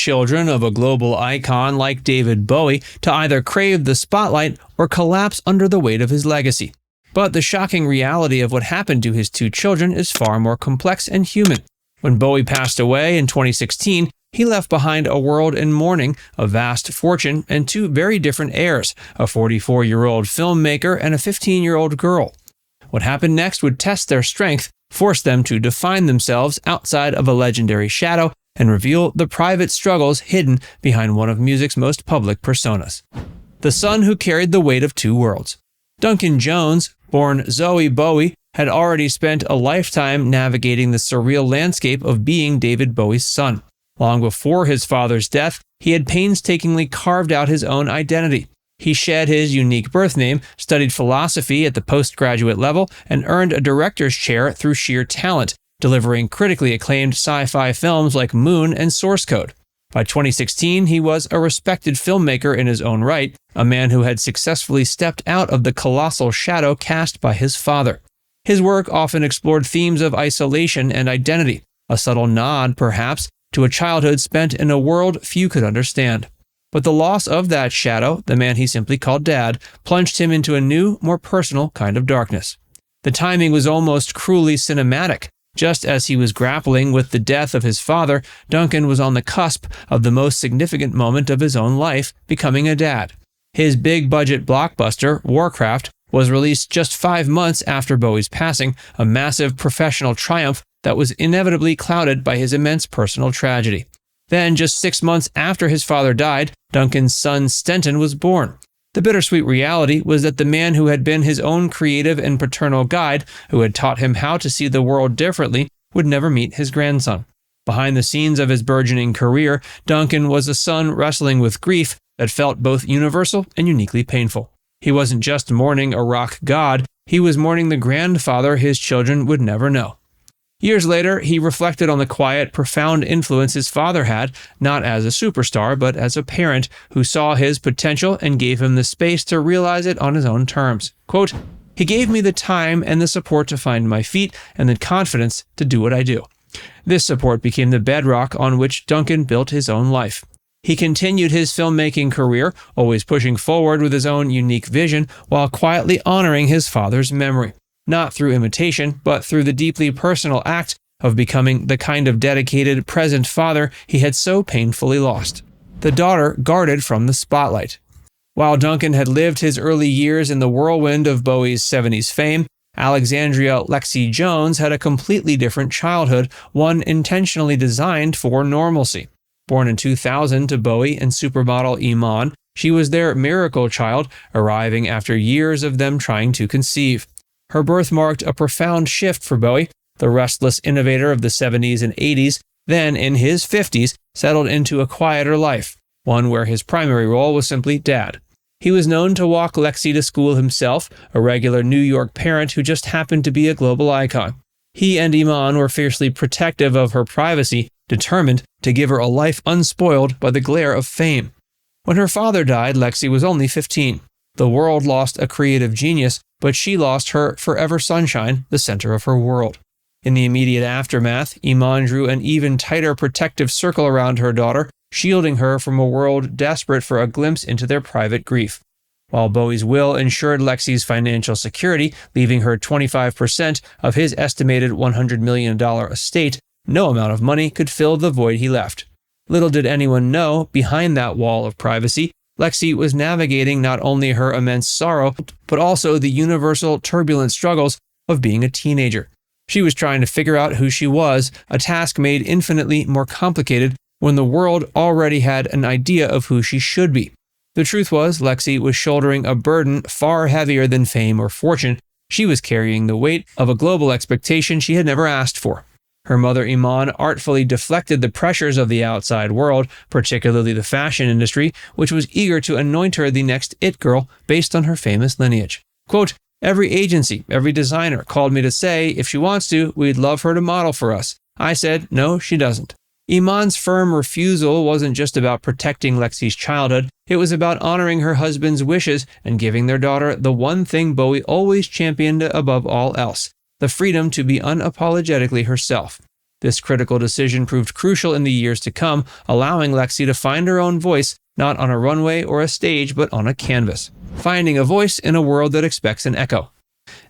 children of a global icon like David Bowie to either crave the spotlight or collapse under the weight of his legacy. But the shocking reality of what happened to his two children is far more complex and human. When Bowie passed away in 2016, he left behind a world in mourning, a vast fortune, and two very different heirs, a 44-year-old filmmaker and a 15-year-old girl. What happened next would test their strength, force them to define themselves outside of a legendary shadow, and reveal the private struggles hidden behind one of music's most public personas. The son who carried the weight of two worlds. Duncan Jones, born Zoe Bowie, had already spent a lifetime navigating the surreal landscape of being David Bowie's son. Long before his father's death, he had painstakingly carved out his own identity. He shed his unique birth name, studied philosophy at the postgraduate level, and earned a director's chair through sheer talent, delivering critically acclaimed sci-fi films like Moon and Source Code. By 2016, he was a respected filmmaker in his own right, a man who had successfully stepped out of the colossal shadow cast by his father. His work often explored themes of isolation and identity, a subtle nod, perhaps, to a childhood spent in a world few could understand. But the loss of that shadow, the man he simply called Dad, plunged him into a new, more personal kind of darkness. The timing was almost cruelly cinematic. Just as he was grappling with the death of his father, Duncan was on the cusp of the most significant moment of his own life, becoming a dad. His big-budget blockbuster, Warcraft, was released just 5 months after Bowie's passing, a massive professional triumph that was inevitably clouded by his immense personal tragedy. Then, just 6 months after his father died, Duncan's son Stenton was born. The bittersweet reality was that the man who had been his own creative and paternal guide, who had taught him how to see the world differently, would never meet his grandson. Behind the scenes of his burgeoning career, Duncan was a son wrestling with grief that felt both universal and uniquely painful. He wasn't just mourning a rock god, he was mourning the grandfather his children would never know. Years later, he reflected on the quiet, profound influence his father had, not as a superstar, but as a parent who saw his potential and gave him the space to realize it on his own terms. Quote, "He gave me the time and the support to find my feet and the confidence to do what I do." This support became the bedrock on which Duncan built his own life. He continued his filmmaking career, always pushing forward with his own unique vision while quietly honoring his father's memory. Not through imitation, but through the deeply personal act of becoming the kind of dedicated, present father he had so painfully lost. The daughter guarded from the spotlight. While Duncan had lived his early years in the whirlwind of Bowie's 70s fame, Alexandria Lexi Jones had a completely different childhood, one intentionally designed for normalcy. Born in 2000 to Bowie and supermodel Iman, she was their miracle child, arriving after years of them trying to conceive. Her birth marked a profound shift for Bowie, the restless innovator of the 70s and 80s, then in his 50s settled into a quieter life, one where his primary role was simply dad. He was known to walk Lexi to school himself, a regular New York parent who just happened to be a global icon. He and Iman were fiercely protective of her privacy, determined to give her a life unspoiled by the glare of fame. When her father died, Lexi was only 15. The world lost a creative genius, but she lost her forever sunshine, the center of her world. In the immediate aftermath, Iman drew an even tighter protective circle around her daughter, shielding her from a world desperate for a glimpse into their private grief. While Bowie's will ensured Lexi's financial security, leaving her 25% of his estimated $100 million estate, no amount of money could fill the void he left. Little did anyone know, behind that wall of privacy, Lexi was navigating not only her immense sorrow, but also the universal turbulent struggles of being a teenager. She was trying to figure out who she was, a task made infinitely more complicated when the world already had an idea of who she should be. The truth was, Lexi was shouldering a burden far heavier than fame or fortune. She was carrying the weight of a global expectation she had never asked for. Her mother Iman artfully deflected the pressures of the outside world, particularly the fashion industry, which was eager to anoint her the next it girl based on her famous lineage. Quote, "Every agency, every designer called me to say, if she wants to, we'd love her to model for us. I said, no, she doesn't." Iman's firm refusal wasn't just about protecting Lexi's childhood, it was about honoring her husband's wishes and giving their daughter the one thing Bowie always championed above all else, the freedom to be unapologetically herself. This critical decision proved crucial in the years to come, allowing Lexi to find her own voice, not on a runway or a stage, but on a canvas. Finding a voice in a world that expects an echo.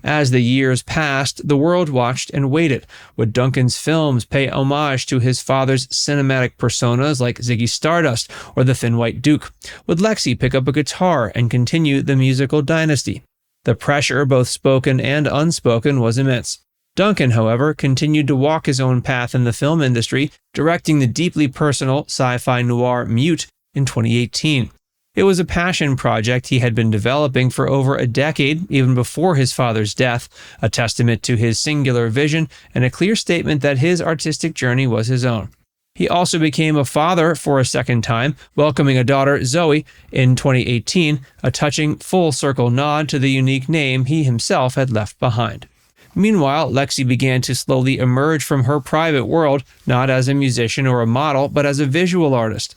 As the years passed, the world watched and waited. Would Duncan's films pay homage to his father's cinematic personas like Ziggy Stardust or the Thin White Duke? Would Lexi pick up a guitar and continue the musical dynasty? The pressure, both spoken and unspoken, was immense. Duncan, however, continued to walk his own path in the film industry, directing the deeply personal sci-fi noir Mute in 2018. It was a passion project he had been developing for over a decade, even before his father's death, a testament to his singular vision and a clear statement that his artistic journey was his own. He also became a father for a second time, welcoming a daughter, Zoe, in 2018, a touching full-circle nod to the unique name he himself had left behind. Meanwhile, Lexi began to slowly emerge from her private world, not as a musician or a model, but as a visual artist.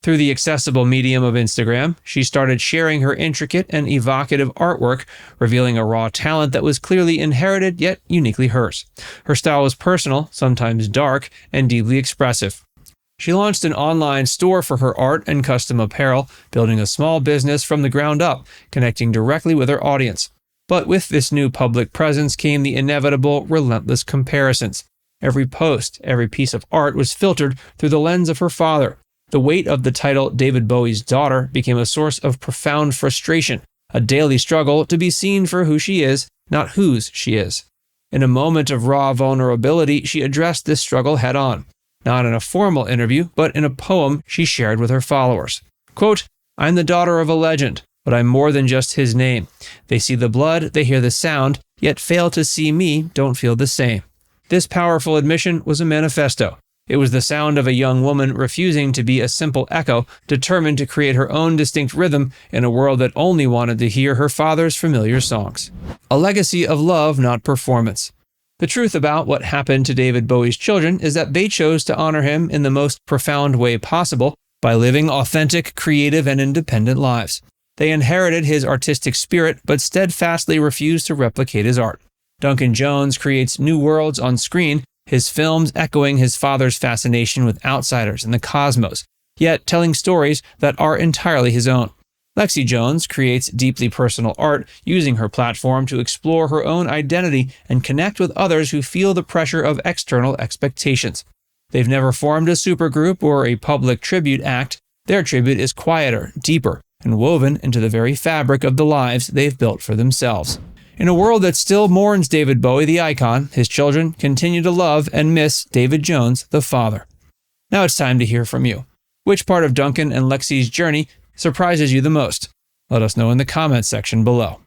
Through the accessible medium of Instagram, she started sharing her intricate and evocative artwork, revealing a raw talent that was clearly inherited yet uniquely hers. Her style was personal, sometimes dark, and deeply expressive. She launched an online store for her art and custom apparel, building a small business from the ground up, connecting directly with her audience. But with this new public presence came the inevitable, relentless comparisons. Every post, every piece of art was filtered through the lens of her father. The weight of the title David Bowie's daughter became a source of profound frustration, a daily struggle to be seen for who she is, not whose she is. In a moment of raw vulnerability, she addressed this struggle head-on, not in a formal interview, but in a poem she shared with her followers. Quote, "I'm the daughter of a legend, but I'm more than just his name. They see the blood, they hear the sound, yet fail to see me, don't feel the same." This powerful admission was a manifesto. It was the sound of a young woman refusing to be a simple echo, determined to create her own distinct rhythm in a world that only wanted to hear her father's familiar songs. A legacy of love, not performance. The truth about what happened to David Bowie's children is that they chose to honor him in the most profound way possible by living authentic, creative, and independent lives. They inherited his artistic spirit, but steadfastly refused to replicate his art. Duncan Jones creates new worlds on screen, his films echoing his father's fascination with outsiders and the cosmos, yet telling stories that are entirely his own. Lexi Jones creates deeply personal art, using her platform to explore her own identity and connect with others who feel the pressure of external expectations. They've never formed a supergroup or a public tribute act. Their tribute is quieter, deeper, and woven into the very fabric of the lives they've built for themselves. In a world that still mourns David Bowie, the icon, his children continue to love and miss David Jones, the father. Now it's time to hear from you. Which part of Duncan and Lexi's journey surprises you the most? Let us know in the comments section below.